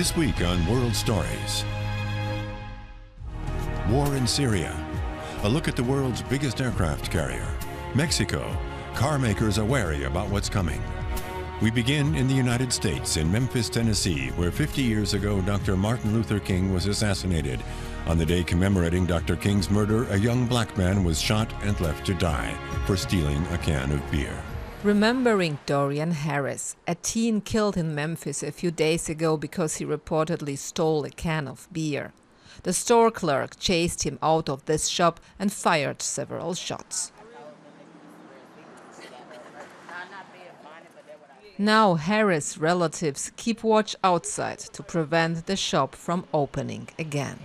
This week on World Stories. War in Syria. A look at the world's biggest aircraft carrier. Mexico. Car makers are wary about what's coming. We begin in the United States, in Memphis, Tennessee, where 50 years ago Dr. Martin Luther King was assassinated. On the day commemorating Dr. King's murder, a young black man was shot and left to die for stealing a can of beer. Remembering Dorian Harris, a teen killed in Memphis a few days ago because he reportedly stole a can of beer. The store clerk chased him out of this shop and fired several shots. Now Harris' relatives keep watch outside to prevent the shop from opening again.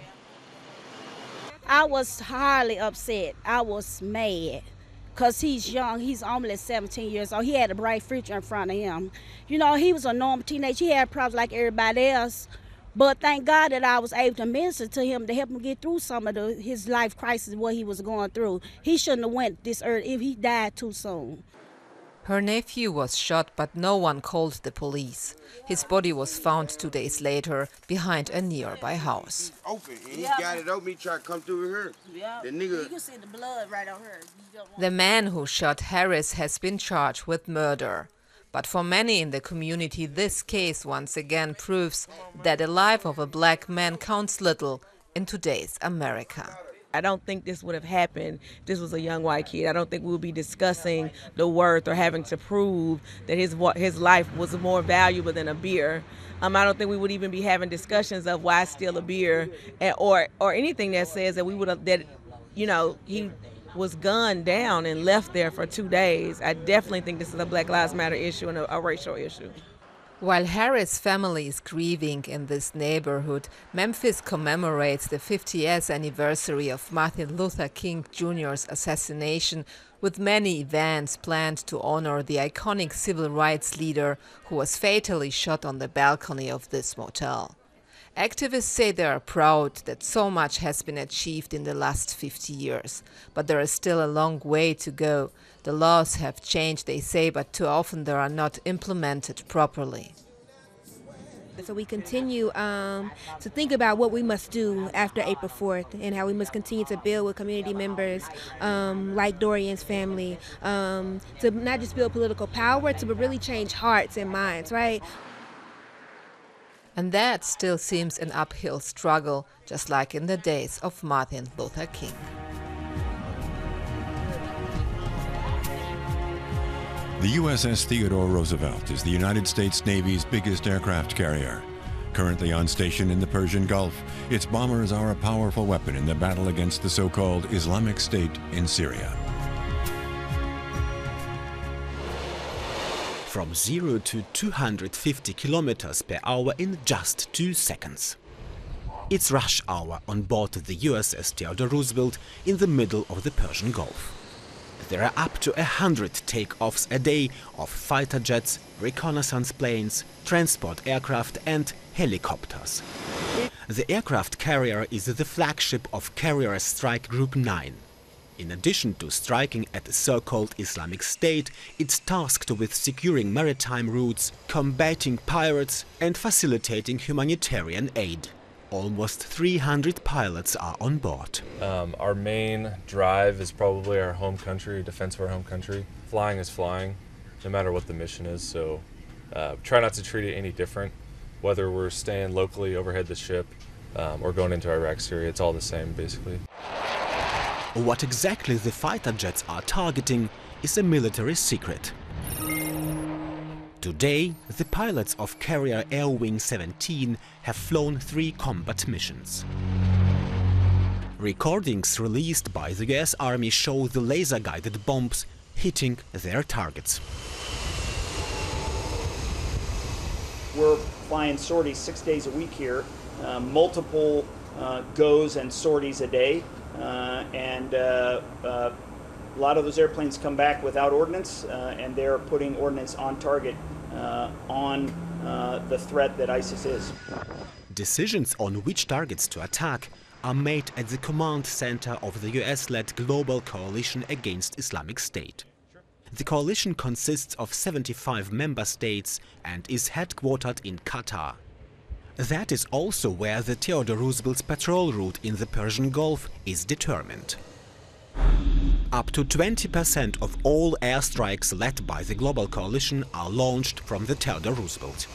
I was highly upset. I was mad. Because he's young, he's only 17 years old. He had a bright future in front of him. You know, he was a normal teenager. He had problems like everybody else. But thank God that I was able to minister to him to help him get through some of his life crisis, what he was going through. He shouldn't have went this early if he died too soon. Her nephew was shot, but no one called the police. His body was found 2 days later behind a nearby house. Open, and he got it open, he tried to come through here. Yeah. The nigga. You can see the blood right on her. The man who shot Harris has been charged with murder. But for many in the community, this case once again proves that the life of a black man counts little in today's America. I don't think this would have happened if this was a young white kid. I don't think we would be discussing the worth or having to prove that his life was more valuable than a beer. I don't think we would even be having discussions of why steal a beer or anything that says that he was gunned down and left there for 2 days. I definitely think this is a Black Lives Matter issue and a racial issue. While Harris' family is grieving in this neighborhood, Memphis commemorates the 50th anniversary of Martin Luther King Jr.'s assassination, with many events planned to honor the iconic civil rights leader who was fatally shot on the balcony of this motel. Activists say they are proud that so much has been achieved in the last 50 years, but there is still a long way to go. The laws have changed, they say, but too often they are not implemented properly. So we continue to think about what we must do after April 4th and how we must continue to build with community members like Dorian's family to not just build political power, to really change hearts and minds, right? And that still seems an uphill struggle, just like in the days of Martin Luther King. The USS Theodore Roosevelt is the United States Navy's biggest aircraft carrier. Currently on station in the Persian Gulf, its bombers are a powerful weapon in the battle against the so-called Islamic State in Syria. From 0 to 250 kilometers per hour in just 2 seconds. It's rush hour on board the USS Theodore Roosevelt in the middle of the Persian Gulf. There are up to 100 takeoffs a day of fighter jets, reconnaissance planes, transport aircraft and helicopters. The aircraft carrier is the flagship of Carrier Strike Group 9. In addition to striking at the so-called Islamic State, it's tasked with securing maritime routes, combating pirates and facilitating humanitarian aid. Almost 300 pilots are on board. Our main drive is probably our home country, defense of our home country. Flying is flying, no matter what the mission is, so try not to treat it any different. Whether we're staying locally overhead the ship or going into Iraq, Syria, it's all the same basically. What exactly the fighter jets are targeting is a military secret. Today, the pilots of Carrier Air Wing 17 have flown 3 combat missions. Recordings released by the US Army show the laser-guided bombs hitting their targets. We're flying sorties 6 days a week here, multiple goes and sorties a day. A lot of those airplanes come back without ordnance, and they're putting ordnance on target on the threat that ISIS is. Decisions on which targets to attack are made at the command center of the US-led Global Coalition Against Islamic State. The coalition consists of 75 member states and is headquartered in Qatar. That is also where the Theodore Roosevelt's patrol route in the Persian Gulf is determined. Up to 20% of all airstrikes led by the Global Coalition are launched from the Theodore Roosevelt.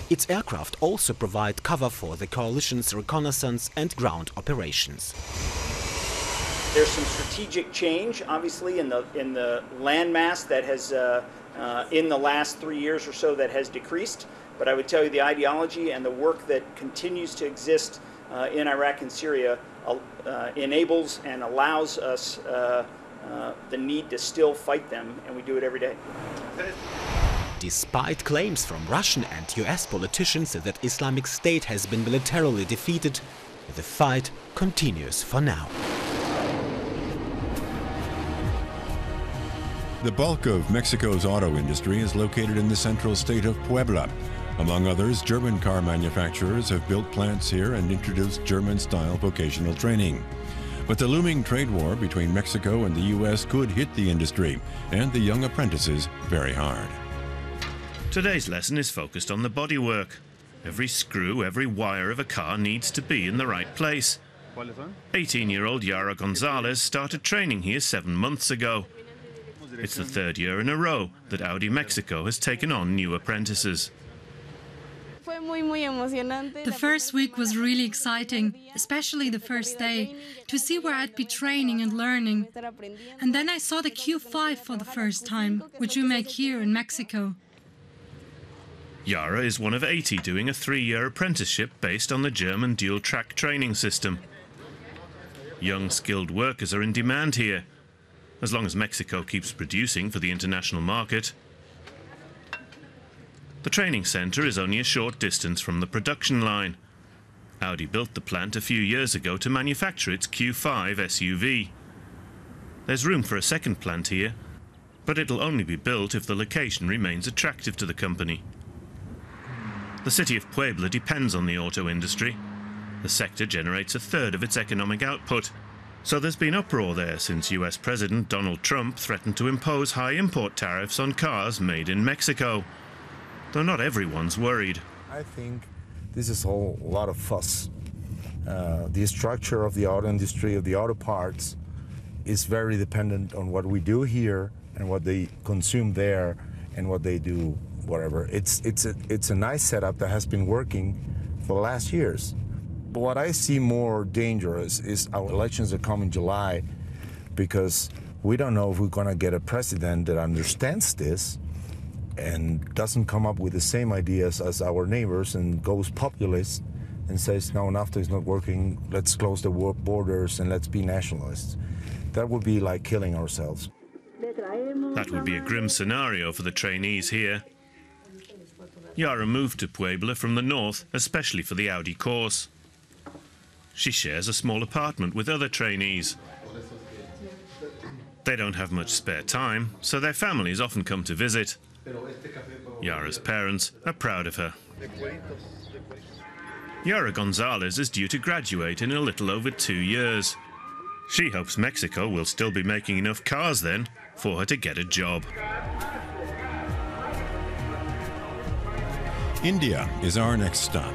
Its aircraft also provide cover for the coalition's reconnaissance and ground operations. There's some strategic change, obviously, in the landmass that has, in the last 3 years or so, that has decreased. But I would tell you the ideology and the work that continues to exist in Iraq and Syria enables and allows us the need to still fight them, and we do it every day. Despite claims from Russian and US politicians that Islamic State has been militarily defeated, the fight continues for now. The bulk of Mexico's auto industry is located in the central state of Puebla. Among others, German car manufacturers have built plants here and introduced German-style vocational training. But the looming trade war between Mexico and the U.S. could hit the industry and the young apprentices very hard. Today's lesson is focused on the bodywork. Every screw, every wire of a car needs to be in the right place. 18-year-old Yara Gonzalez started training here 7 months ago. It's the 3rd year in a row that Audi Mexico has taken on new apprentices. The first week was really exciting, especially the first day, to see where I'd be training and learning. And then I saw the Q5 for the first time, which we make here in Mexico. Yara is one of 80 doing a 3-year apprenticeship based on the German dual-track training system. Young, skilled workers are in demand here, as long as Mexico keeps producing for the international market. The training centre is only a short distance from the production line. Audi built the plant a few years ago to manufacture its Q5 SUV. There's room for a second plant here, but it'll only be built if the location remains attractive to the company. The city of Puebla depends on the auto industry. The sector generates a third of its economic output, so there's been uproar there since US President Donald Trump threatened to impose high import tariffs on cars made in Mexico. Though not everyone's worried. I think this is a lot of fuss. The structure of the auto industry, of the auto parts, is very dependent on what we do here and what they consume there and what they do whatever. It's a nice setup that has been working for the last years. But what I see more dangerous is our elections that come in July, because we don't know if we're going to get a president that understands this and doesn't come up with the same ideas as our neighbors and goes populist and says, no, NAFTA is not working, let's close the borders and let's be nationalists. That would be like killing ourselves. That would be a grim scenario for the trainees here. Yara moved to Puebla from the north, especially for the Audi course. She shares a small apartment with other trainees. They don't have much spare time, so their families often come to visit. Yara's parents are proud of her. Yara Gonzalez is due to graduate in a little over 2 years. She hopes Mexico will still be making enough cars then for her to get a job. India is our next stop.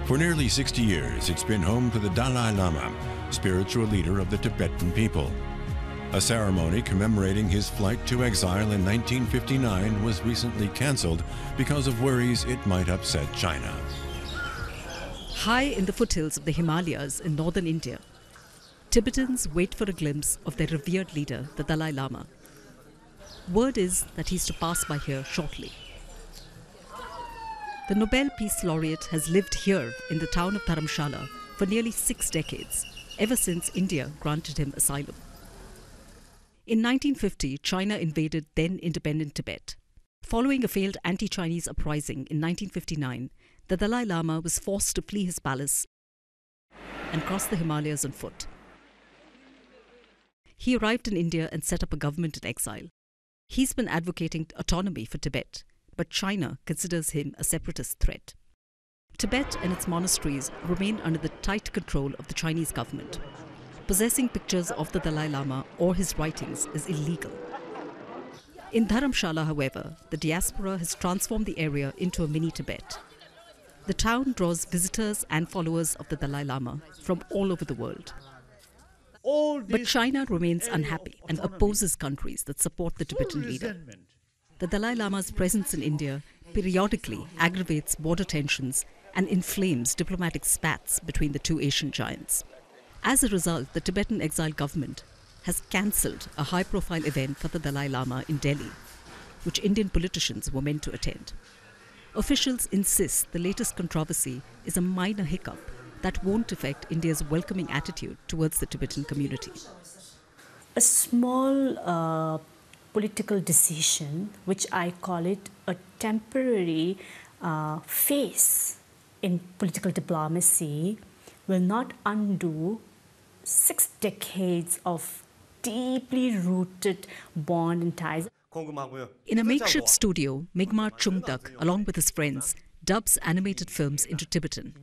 For nearly 60 years, it's been home to the Dalai Lama, spiritual leader of the Tibetan people. A ceremony commemorating his flight to exile in 1959 was recently cancelled because of worries it might upset China. High in the foothills of the Himalayas in northern India, Tibetans wait for a glimpse of their revered leader, the Dalai Lama. Word is that he's to pass by here shortly. The Nobel Peace Laureate has lived here in the town of Dharamshala for nearly 6 decades, ever since India granted him asylum. In 1950, China invaded then-independent Tibet. Following a failed anti-Chinese uprising in 1959, the Dalai Lama was forced to flee his palace and cross the Himalayas on foot. He arrived in India and set up a government in exile. He's been advocating autonomy for Tibet, but China considers him a separatist threat. Tibet and its monasteries remain under the tight control of the Chinese government. Possessing pictures of the Dalai Lama or his writings is illegal. In Dharamshala, however, the diaspora has transformed the area into a mini Tibet. The town draws visitors and followers of the Dalai Lama from all over the world. But China remains unhappy and opposes countries that support the Tibetan leader. The Dalai Lama's presence in India periodically aggravates border tensions and inflames diplomatic spats between the two Asian giants. As a result, the Tibetan exile government has cancelled a high-profile event for the Dalai Lama in Delhi, which Indian politicians were meant to attend. Officials insist the latest controversy is a minor hiccup that won't affect India's welcoming attitude towards the Tibetan community. A small political decision, which I call it a temporary phase in political diplomacy, will not undo 6 decades of deeply rooted bond and ties. In a makeshift studio, Migmar Chungdak, along with his friends, dubs animated films into Tibetan.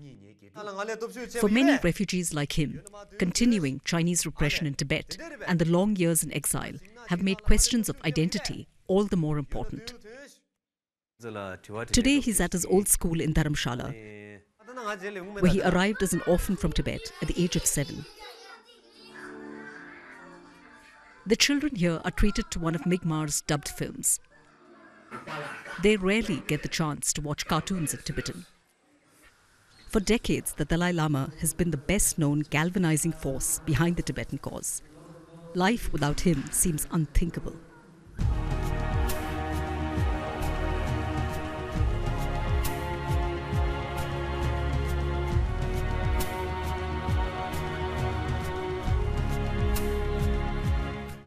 For many refugees like him, continuing Chinese repression in Tibet and the long years in exile have made questions of identity all the more important. Today he's at his old school in Dharamshala, where he arrived as an orphan from Tibet at the age of 7. The children here are treated to one of Migmar's dubbed films. They rarely get the chance to watch cartoons in Tibetan. For decades, the Dalai Lama has been the best-known galvanizing force behind the Tibetan cause. Life without him seems unthinkable.